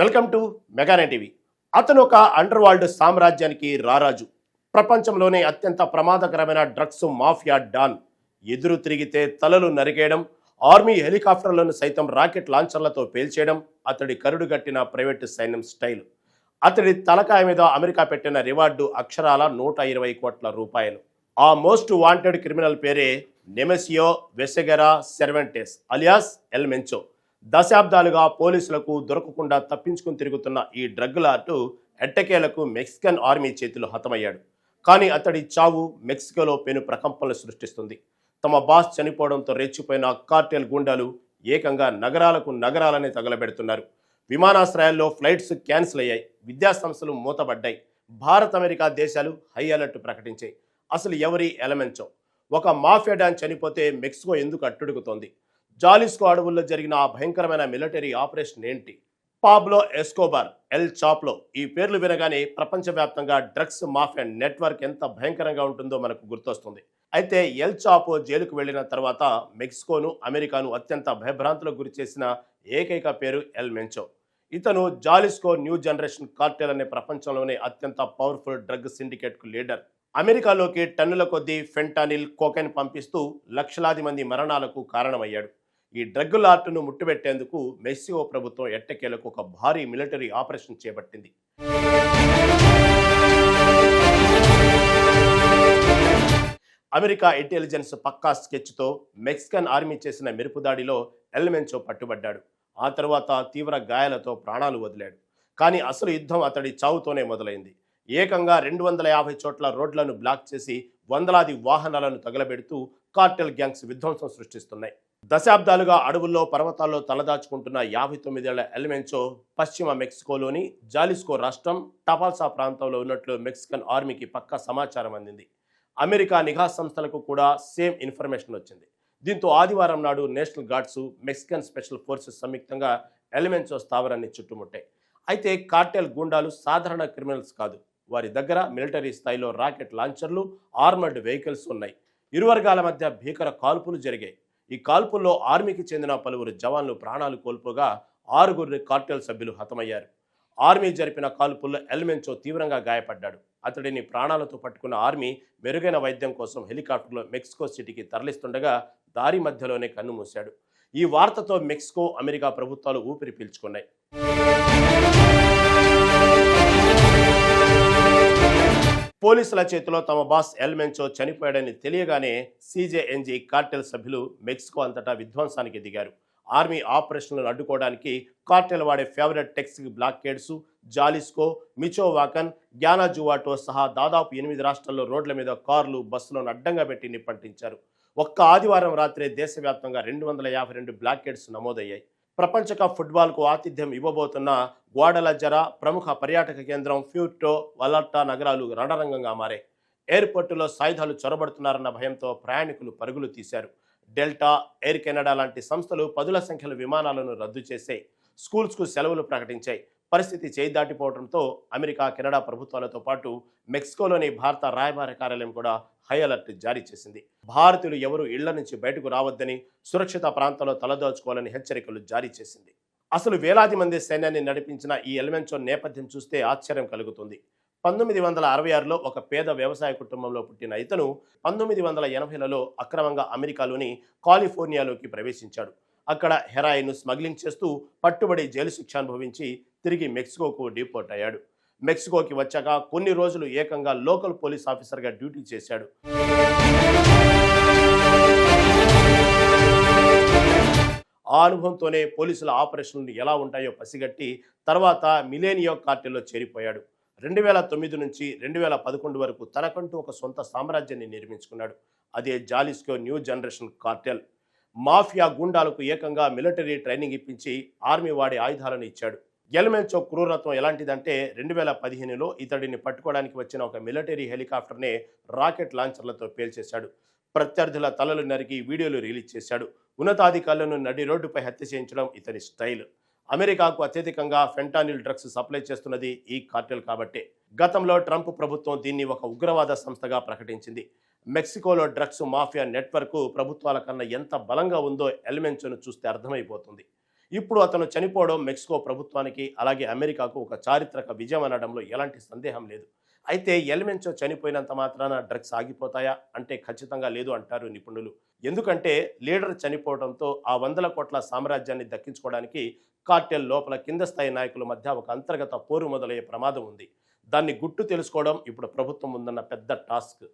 Welcome to మెగానే TV. అతను ఒక under world సామ్రాజ్యానికి రారాజు. ప్రపంచంలోనే అత్యంత ప్రమాదకరమైన డ్రగ్స్ మాఫియా డాన్. ఎదురు తిరిగితే తలలు నరికేయడం, ఆర్మీ హెలికాప్టర్లను సైతం రాకెట్ లాంచర్లతో పేల్చేయడం అతడి కరుడు గట్టిన ప్రైవేటు సైన్యం స్టైల్. అతడి తలకాయ మీద అమెరికా పెట్టిన రివార్డు అక్షరాల 120 కోట్ల రూపాయలు. ఆ మోస్ట్ వాంటెడ్ క్రిమినల్ పేరే నెమెసియో వెసెగెరా సెర్వెంటెస్ అలియాస్ ఎల్ మెంచో. దశాబ్దాలుగా పోలీసులకు దొరకకుండా తప్పించుకుని తిరుగుతున్న ఈ డ్రగ్ లార్డు ఎట్టకేలకు మెక్సికన్ ఆర్మీ చేతిలో హతమయ్యాడు. కానీ అతడి చావు మెక్సికోలో పెను ప్రకంపనలు సృష్టిస్తుంది. తమ బాస్ చనిపోవడంతో రెచ్చిపోయిన కార్టెల్ గుండాలు ఏకంగా నగరాలనే తగలబెడుతున్నారు. విమానాశ్రయాల్లో ఫ్లైట్స్ క్యాన్సిల్ అయ్యాయి, విద్యాసంస్థలు మూతబడ్డాయి, భారత్ అమెరికా దేశాలు హై అలర్ట్ ప్రకటించాయి. అసలు ఎవరి ఎలమెంచో? ఒక మాఫియా డాన్ చనిపోతే మెక్సికో ఎందుకు అట్టుడుగుతోంది? జాలిస్కో అడవుల్లో జరిగిన ఆ భయంకరమైన మిలిటరీ ఆపరేషన్ ఏంటి? పాబ్లో ఎస్కోబార్, ఎల్ చాప్లో, ఈ పేర్లు వినగానే ప్రపంచవ్యాప్తంగా డ్రగ్స్ మాఫియా నెట్వర్క్ ఎంత భయంకరంగా ఉంటుందో మనకు గుర్తొస్తుంది. అయితే ఎల్ చాపో జైలుకు వెళ్లిన తర్వాత మెక్సికోను, అమెరికాను అత్యంత భయభ్రాంతులకు గురి చేసిన ఏకైక పేరు ఎల్ మెంచో. ఇతను జాలిస్కో న్యూ జనరేషన్ కార్టెల్ అనే ప్రపంచంలోనే అత్యంత పవర్ఫుల్ డ్రగ్ సిండికేట్ కు లీడర్. అమెరికాలోకి టన్నుల కొద్దీ ఫెంటానిల్, కోకైన్ పంపిస్తూ లక్షలాది మంది మరణాలకు కారణమయ్యాడు. ఈ డ్రగ్ లార్డును ముట్టుబెట్టేందుకు మెక్సికో ప్రభుత్వం ఎట్టకేలకు ఒక భారీ మిలిటరీ ఆపరేషన్ చేపట్టింది. అమెరికా ఇంటెలిజెన్స్ పక్కా స్కెచ్తో మెక్సికన్ ఆర్మీ చేసిన మెరుపు దాడిలో ఎల్ మెంచో పట్టుబడ్డాడు. ఆ తర్వాత తీవ్ర గాయాలతో ప్రాణాలు వదిలాడు. కానీ అసలు యుద్ధం అతడి చావుతోనే మొదలైంది. ఏకంగా 250 చోట్ల రోడ్లను బ్లాక్ చేసి వందలాది వాహనాలను తగలబెడుతూ కార్టెల్ గ్యాంగ్స్ విధ్వంసం సృష్టిస్తున్నాయి. దశాబ్దాలుగా అడవుల్లో, పర్వతాల్లో తలదాచుకుంటున్న 59 ఏళ్ల ఎల్ మెంచో పశ్చిమ మెక్సికోలోని జాలిస్కో రాష్ట్రం టపాల్సా ప్రాంతంలో ఉన్నట్లు మెక్సికన్ ఆర్మీకి పక్కా సమాచారం అందింది. అమెరికా నిఘా సంస్థలకు కూడా సేమ్ ఇన్ఫర్మేషన్ వచ్చింది. దీంతో ఆదివారం నాడు national guards, Mexican special forces సంయుక్తంగా ఎల్ మెంచో స్థావరాన్ని చుట్టుముట్టాయి. అయితే కార్టెల్ గూండాలు సాధారణ క్రిమినల్స్ కాదు. వారి దగ్గర మిలిటరీ స్థాయిలో రాకెట్ లాంచర్లు, ఆర్మర్డ్ వెహికల్స్ ఉన్నాయి. ఇరు వర్గాల మధ్య భీకర కాల్పులు జరిగాయి. ఈ కాల్పుల్లో ఆర్మీకి చెందిన పలువురు జవాన్లు ప్రాణాలు కోల్పోగా 6 కార్టెల్ సభ్యులు హతమయ్యారు. ఆర్మీ జరిపిన కాల్పుల్లో ఎల్ మెంచో తీవ్రంగా గాయపడ్డాడు. అతడిని ప్రాణాలతో పట్టుకున్న ఆర్మీ మెరుగైన వైద్యం కోసం హెలికాప్టర్లో మెక్సికో సిటీకి తరలిస్తుండగా దారి మధ్యలోనే కన్నుమూశాడు. ఈ వార్తతో మెక్సికో, అమెరికా ప్రభుత్వాలు ఊపిరి పీల్చుకున్నాయి. పోలీసుల చేతిలో తమ బాస్ ఎల్ మెంచో చనిపోయాడని తెలియగానే సిజేఎన్జీ కార్టెల్ సభ్యులు మెక్సికో అంతటా విధ్వంసానికి దిగారు. ఆర్మీ ఆపరేషన్లను అడ్డుకోవడానికి కార్టెల్ వాడే ఫేవరెట్ టెక్సిక్ బ్లాకేడ్స్ జాలిస్కో, మిచోవాకన్, గ్యానాజువాటో సహా దాదాపు 8 రాష్ట్రాల్లో రోడ్ల మీద కార్లు, బస్సులను అడ్డంగా పెట్టి నిప్పంటించారు. ఒక్క ఆదివారం రాత్రే దేశవ్యాప్తంగా 252 బ్లాకేడ్స్ నమోదయ్యాయి. ప్రపంచ కప్ ఫుట్బాల్కు ఆతిథ్యం ఇవ్వబోతున్న గ్వాడలజరా, ప్రముఖ పర్యాటక కేంద్రం ప్యూర్టో వలర్టా నగరాలు రణరంగంగా మారాయి. ఎయిర్పోర్టులో సాయుధాలు చొరబడుతున్నారన్న భయంతో ప్రయాణికులు పరుగులు తీశారు. డెల్టా, ఎయిర్ కెనడా లాంటి సంస్థలు పదుల సంఖ్యలో విమానాలను రద్దు చేశాయి. స్కూల్స్కు సెలవులు ప్రకటించాయి. పరిస్థితి చేయి దాటిపోవడంతో అమెరికా, కెనడా ప్రభుత్వాలతో పాటు మెక్సికోలోని భారత రాయబార కార్యాలయం కూడా హై అలర్ట్ జారీ చేసింది. భారతీయులు ఎవరూ ఇళ్ల నుంచి బయటకు రావద్దని, సురక్షిత ప్రాంతాల్లో తలదాచుకోవాలని హెచ్చరికలు జారీ చేసింది. అసలు వేలాది మంది సైన్యాన్ని నడిపించిన ఈ ఎల్ మెంచో నేపథ్యం చూస్తే ఆశ్చర్యం కలుగుతుంది. 1966లో ఒక పేద వ్యవసాయ కుటుంబంలో పుట్టిన ఇతను 1980లలో అక్రమంగా అమెరికాలోని కాలిఫోర్నియాలోకి ప్రవేశించాడు. అక్కడ హెరాయిన్ స్మగ్లింగ్ చేస్తూ పట్టుబడి జైలు శిక్ష అనుభవించి తిరిగి మెక్సికోకు డిపోర్ట్ అయ్యాడు. మెక్సికోకి వచ్చాక కొన్ని రోజులు ఏకంగా లోకల్ పోలీస్ ఆఫీసర్గా డ్యూటీ చేశాడు. ఆ అనుభవంతోనే పోలీసుల ఆపరేషన్లు ఎలా ఉంటాయో పసిగట్టి తర్వాత మిలేనియో కార్టెల్లో చేరిపోయాడు. 2009 నుంచి 2011 వరకు తనకంటూ ఒక సొంత సామ్రాజ్యాన్ని నిర్మించుకున్నాడు. అదే Jalisco new generation cartel. Mafia గుండాలకు ఏకంగా మిలిటరీ ట్రైనింగ్ ఇప్పించి ఆర్మీ వాడే ఆయుధాలను ఇచ్చాడు. ఎల్ మెంచో క్రూరత్వం ఎలాంటిదంటే 2015లో ఇతడిని పట్టుకోవడానికి వచ్చిన ఒక మిలిటరీ హెలికాప్టర్నే రాకెట్ లాంచర్లతో పేల్చేశాడు. ప్రత్యర్థుల తలలు నరికి వీడియోలు రిలీజ్ చేశాడు. ఉన్నతాధికారులను నడి రోడ్డుపై హత్య చేయించడం ఇతని స్టైల్. అమెరికాకు అత్యధికంగా ఫెంటానిల్ డ్రగ్స్ సప్లై చేస్తున్నది ఈ కార్టెల్ కాబట్టే. గతంలో ట్రంప్ ప్రభుత్వం దీన్ని ఒక ఉగ్రవాద సంస్థగా ప్రకటించింది. మెక్సికోలో డ్రగ్స్ మాఫియా నెట్వర్క్ ప్రభుత్వాల కన్నా ఎంత బలంగా ఉందో ఎల్ మెంచోను చూస్తే అర్థమైపోతుంది. ఇప్పుడు అతను చనిపోవడం మెక్సికో ప్రభుత్వానికి అలాగే అమెరికాకు ఒక చారిత్రక విజయం అనడంలో ఎలాంటి సందేహం లేదు. అయితే ఎల్మెంచో చనిపోయినంత మాత్రాన డ్రగ్స్ ఆగిపోతాయా అంటే ఖచ్చితంగా లేదు అంటారు నిపుణులు. ఎందుకంటే లీడర్ చనిపోవడంతో ఆ వందల కోట్ల సామ్రాజ్యాన్ని దక్కించుకోవడానికి కార్టెల్ లోపల కింద స్థాయి నాయకుల మధ్య ఒక అంతర్గత పోరు మొదలయ్యే ప్రమాదం ఉంది. దాన్ని గుట్టు తెలుసుకోవడం ఇప్పుడు ప్రభుత్వం ముందున్న పెద్ద టాస్క్.